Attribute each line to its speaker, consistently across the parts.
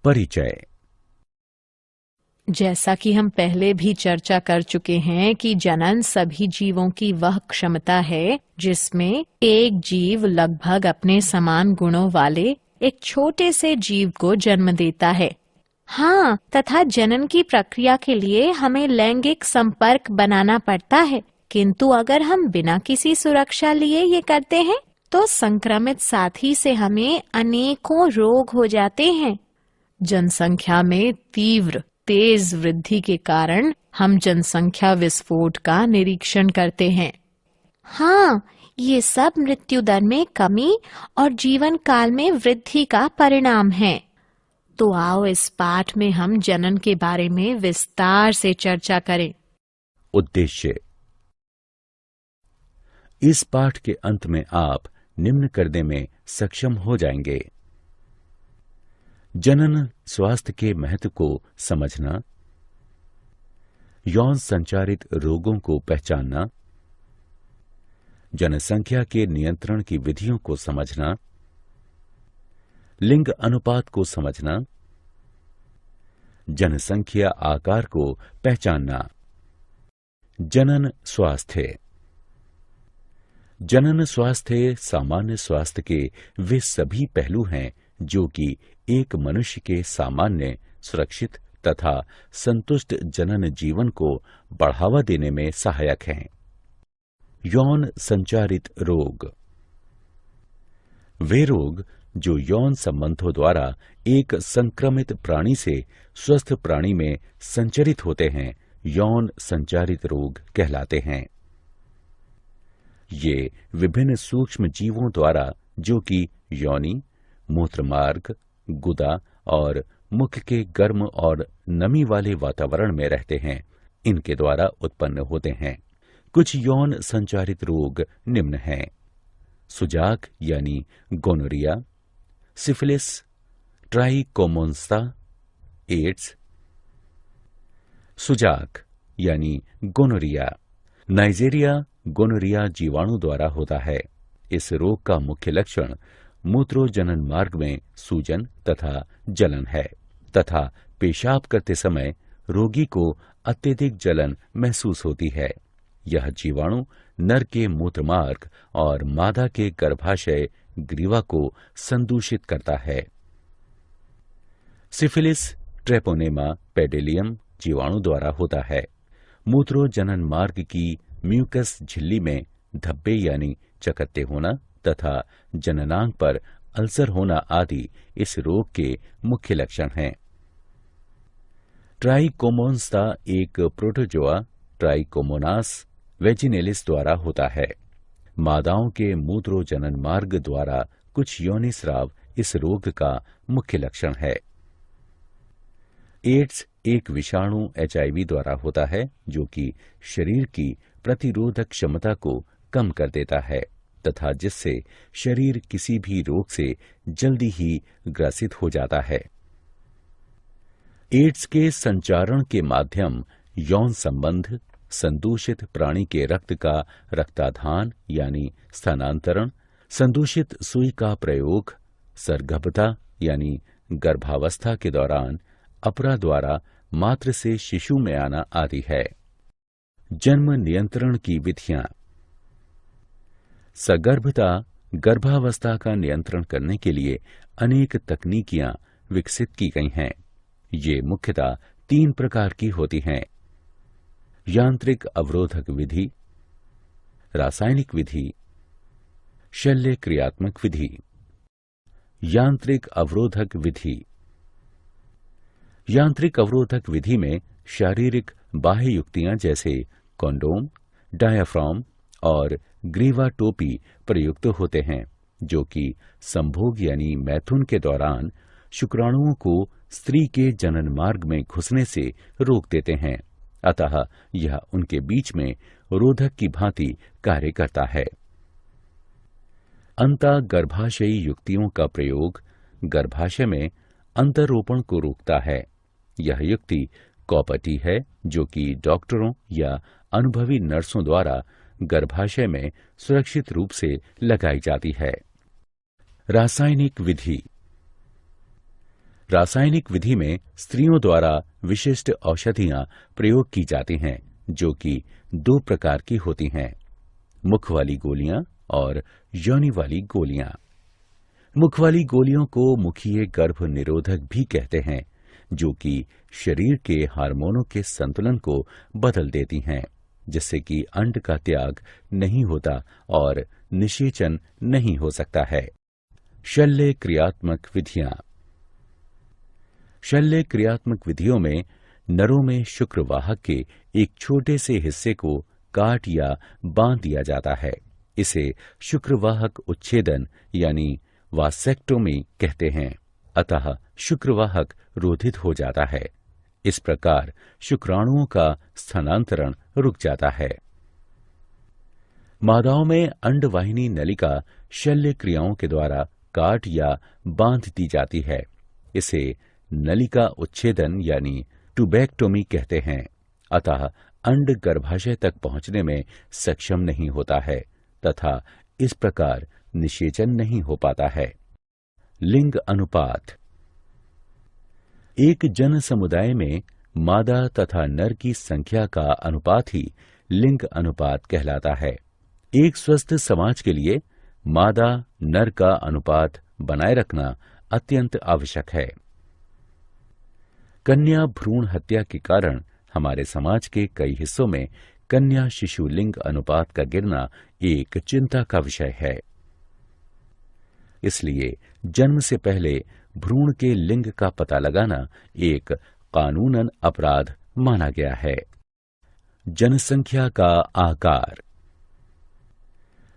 Speaker 1: परिचय।
Speaker 2: जैसा कि हम पहले भी चर्चा कर चुके हैं कि जनन सभी जीवों की वह क्षमता है जिसमें एक जीव लगभग अपने समान गुणों वाले एक छोटे से जीव को जन्म देता है। हाँ, तथा जनन की प्रक्रिया के लिए हमें लैंगिक संपर्क बनाना पड़ता है, किंतु अगर हम बिना किसी सुरक्षा लिए ये करते हैं तो संक्रमित साथी से हमें अनेकों रोग हो जाते हैं। जनसंख्या में तीव्र तेज वृद्धि के कारण हम जनसंख्या विस्फोट का निरीक्षण करते हैं। हाँ, ये सब मृत्यु दर में कमी और जीवन काल में वृद्धि का परिणाम है। तो आओ इस पाठ में हम जनन के बारे में विस्तार से चर्चा करें।
Speaker 1: उद्देश्य। इस पाठ के अंत में आप निम्न करने में सक्षम हो जाएंगे: जनन स्वास्थ्य के महत्व को समझना, यौन संचारित रोगों को पहचानना, जनसंख्या के नियंत्रण की विधियों को समझना, लिंग अनुपात को समझना, जनसंख्या आकार को पहचानना। जनन स्वास्थ्य। जनन स्वास्थ्य सामान्य स्वास्थ्य के वे सभी पहलू हैं जो कि एक मनुष्य के सामान्य, सुरक्षित तथा संतुष्ट जनन जीवन को बढ़ावा देने में सहायक हैं। यौन संचारित रोग। वे रोग जो यौन संबंधों द्वारा एक संक्रमित प्राणी से स्वस्थ प्राणी में संचरित होते हैं, यौन संचारित रोग कहलाते हैं। ये विभिन्न सूक्ष्म जीवों द्वारा, जो कि योनि, मूत्रमार्ग, गुदा और मुख के गर्म और नमी वाले वातावरण में रहते हैं, इनके द्वारा उत्पन्न होते हैं। कुछ यौन संचारित रोग निम्न हैं: सुजाक यानी गोनोरिया, सिफिलिस, ट्राइकोमोन्स्ता, एड्स। सुजाक यानी गोनोरिया नाइजीरिया गोनोरिया जीवाणु द्वारा होता है। इस रोग का मुख्य लक्षण मूत्रोजनन मार्ग में सूजन तथा जलन है तथा पेशाब करते समय रोगी को अत्यधिक जलन महसूस होती है। यह जीवाणु नर के मूत्रमार्ग और मादा के गर्भाशय ग्रीवा को संदूषित करता है। सिफिलिस ट्रेपोनेमा पेडिलियम जीवाणु द्वारा होता है। मूत्रोजनन मार्ग की म्यूकस झिल्ली में धब्बे यानी चकत्ते होना तथा जननांग पर अल्सर होना आदि इस रोग के मुख्य लक्षण हैं। ट्राइकोमोन्स्ता एक प्रोटोजोआ ट्राइकोमोनास वेजिनेलिस द्वारा होता है। मादाओं के मूत्रोजनन मार्ग द्वारा कुछ योनिस्राव इस रोग का मुख्य लक्षण है। एड्स एक विषाणु HIV द्वारा होता है जो कि शरीर की प्रतिरोधक क्षमता को कम कर देता है तथा जिससे शरीर किसी भी रोग से जल्दी ही ग्रसित हो जाता है। एड्स के संचारण के माध्यम यौन संबंध, संदूषित प्राणी के रक्त का रक्ताधान यानी स्थानांतरण, संदूषित सुई का प्रयोग, सरगर्भता यानी गर्भावस्था के दौरान अपरा द्वारा मात्र से शिशु में आना आदि है। जन्म नियंत्रण की विधियां। सगर्भता गर्भावस्था का नियंत्रण करने के लिए अनेक तकनीकियां विकसित की गई हैं। ये मुख्यतः 3 प्रकार की होती हैं: यांत्रिक अवरोधक विधि, रासायनिक विधि, शल्य क्रियात्मक विधि। यांत्रिक अवरोधक विधि। यांत्रिक अवरोधक विधि में शारीरिक बाह्य युक्तियां जैसे कॉन्डोम, डायाफ्राम और ग्रीवा टोपी प्रयुक्त होते हैं, जो कि संभोग यानी मैथुन के दौरान शुक्राणुओं को स्त्री के जनन मार्ग में घुसने से रोक देते हैं। अतः यह उनके बीच में रोधक की भांति कार्य करता है। अंतःगर्भाशयी युक्तियों का प्रयोग गर्भाशय में अंतरोपण को रोकता है। यह युक्ति कॉपटी है जो कि डॉक्टरों या अनुभवी नर्सों द्वारा गर्भाशय में सुरक्षित रूप से लगाई जाती है। रासायनिक विधि। रासायनिक विधि में स्त्रियों द्वारा विशिष्ट औषधियां प्रयोग की जाती हैं, जो कि 2 प्रकार की होती हैं, मुख वाली गोलियां और योनि वाली गोलियां। मुख वाली गोलियों को मुखीय गर्भ निरोधक भी कहते हैं, जो कि शरीर के हार्मोनों के संतुलन को बदल देती हैं, जिससे कि अंड का त्याग नहीं होता और निषेचन नहीं हो सकता है। शल्य क्रियात्मक विधियां। शल्य क्रियात्मक विधियों में नरों में शुक्रवाहक के एक छोटे से हिस्से को काट या बांध दिया जाता है। इसे शुक्रवाहक उच्छेदन यानी वासेक्टोमी कहते हैं। अतः शुक्रवाहक रोधित हो जाता है। इस प्रकार शुक्राणुओं का स्थानांतरण रुक जाता है। मादाओं में अंडवाहिनी नलिका शल्य क्रियाओं के द्वारा काट या बांध दी जाती है। इसे नलिका उच्छेदन यानी ट्यूबेक्टोमी कहते हैं। अतः अंड गर्भाशय तक पहुंचने में सक्षम नहीं होता है तथा इस प्रकार निषेचन नहीं हो पाता है। लिंग अनुपात। एक जन समुदाय में मादा तथा नर की संख्या का अनुपात ही लिंग अनुपात कहलाता है। एक स्वस्थ समाज के लिए मादा नर का अनुपात बनाए रखना अत्यंत आवश्यक है। कन्या भ्रूण हत्या के कारण हमारे समाज के कई हिस्सों में कन्या शिशु लिंग अनुपात का गिरना एक चिंता का विषय है। इसलिए जन्म से पहले भ्रूण के लिंग का पता लगाना एक कानूनन अपराध माना गया है। जनसंख्या का आकार।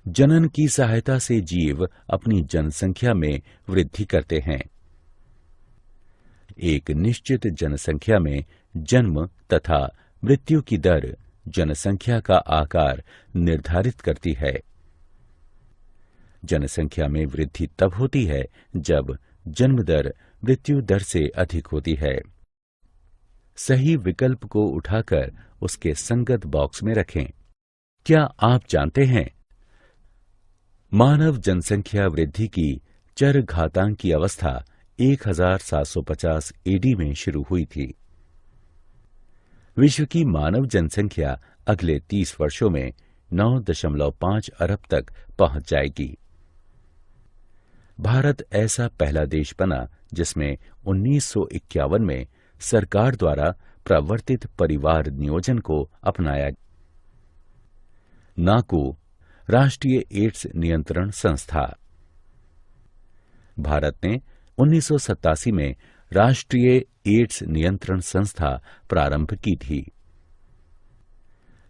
Speaker 1: जनन की सहायता से जीव अपनी जनसंख्या में वृद्धि करते हैं। एक निश्चित जनसंख्या में जन्म तथा मृत्यु की दर जनसंख्या का आकार निर्धारित करती है। जनसंख्या में वृद्धि तब होती है जब जन्म दर मृत्यु दर से अधिक होती है। सही विकल्प को उठाकर उसके संगत बॉक्स में रखें। क्या आप जानते हैं, मानव जनसंख्या वृद्धि की चरघातांक की अवस्था 1750 एडी में शुरू हुई थी। विश्व की मानव जनसंख्या अगले 30 वर्षों में 9.5 अरब तक पहुंच जाएगी। भारत ऐसा पहला देश बना जिसमें 1951 में सरकार द्वारा प्रवर्तित परिवार नियोजन को अपनाया। नाको राष्ट्रीय एड्स नियंत्रण संस्था। भारत ने 1987 में राष्ट्रीय एड्स नियंत्रण संस्था प्रारंभ की थी।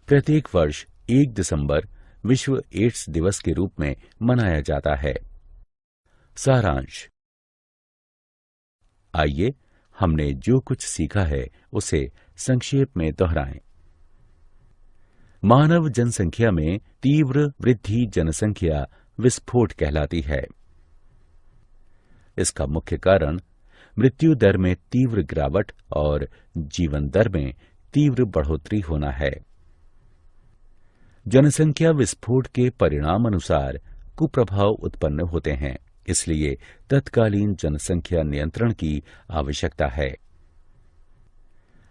Speaker 1: प्रत्येक वर्ष 1 दिसंबर विश्व एड्स दिवस के रूप में मनाया जाता है। सारांश। आइए हमने जो कुछ सीखा है उसे संक्षेप में दोहराएं। मानव जनसंख्या में तीव्र वृद्धि जनसंख्या विस्फोट कहलाती है। इसका मुख्य कारण मृत्यु दर में तीव्र गिरावट और जीवन दर में तीव्र बढ़ोतरी होना है। जनसंख्या विस्फोट के परिणाम अनुसार कुप्रभाव उत्पन्न होते हैं, इसलिए तत्कालीन जनसंख्या नियंत्रण की आवश्यकता है।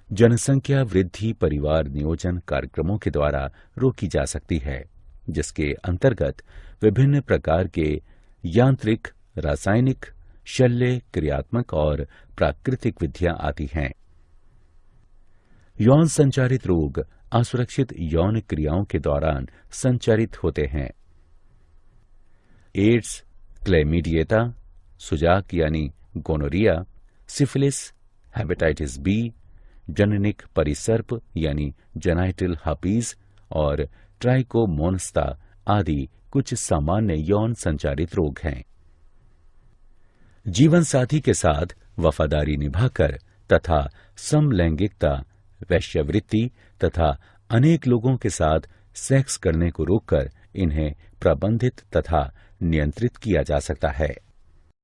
Speaker 1: जनसंख्या वृद्धि परिवार नियोजन कार्यक्रमों के द्वारा रोकी जा सकती है, जिसके अंतर्गत विभिन्न प्रकार के यांत्रिक, रासायनिक, शल्य क्रियात्मक और प्राकृतिक विधियां आती हैं। यौन संचारित रोग असुरक्षित यौन क्रियाओं के दौरान संचारित होते हैं। एड्स, क्लैमिडिया, सुजाक यानी गोनोरिया, सिफिलिस, हेपेटाइटिस बी, जननिक परिसर्प यानी जेनाइटल हर्पीज और ट्राइकोमोनास्ता आदि कुछ सामान्य यौन संचारित रोग हैं। जीवन साथी के साथ वफादारी निभाकर तथा समलैंगिकता, वैश्यवृत्ति तथा अनेक लोगों के साथ सेक्स करने को रोककर इन्हें प्रबंधित तथा नियंत्रित किया जा सकता है।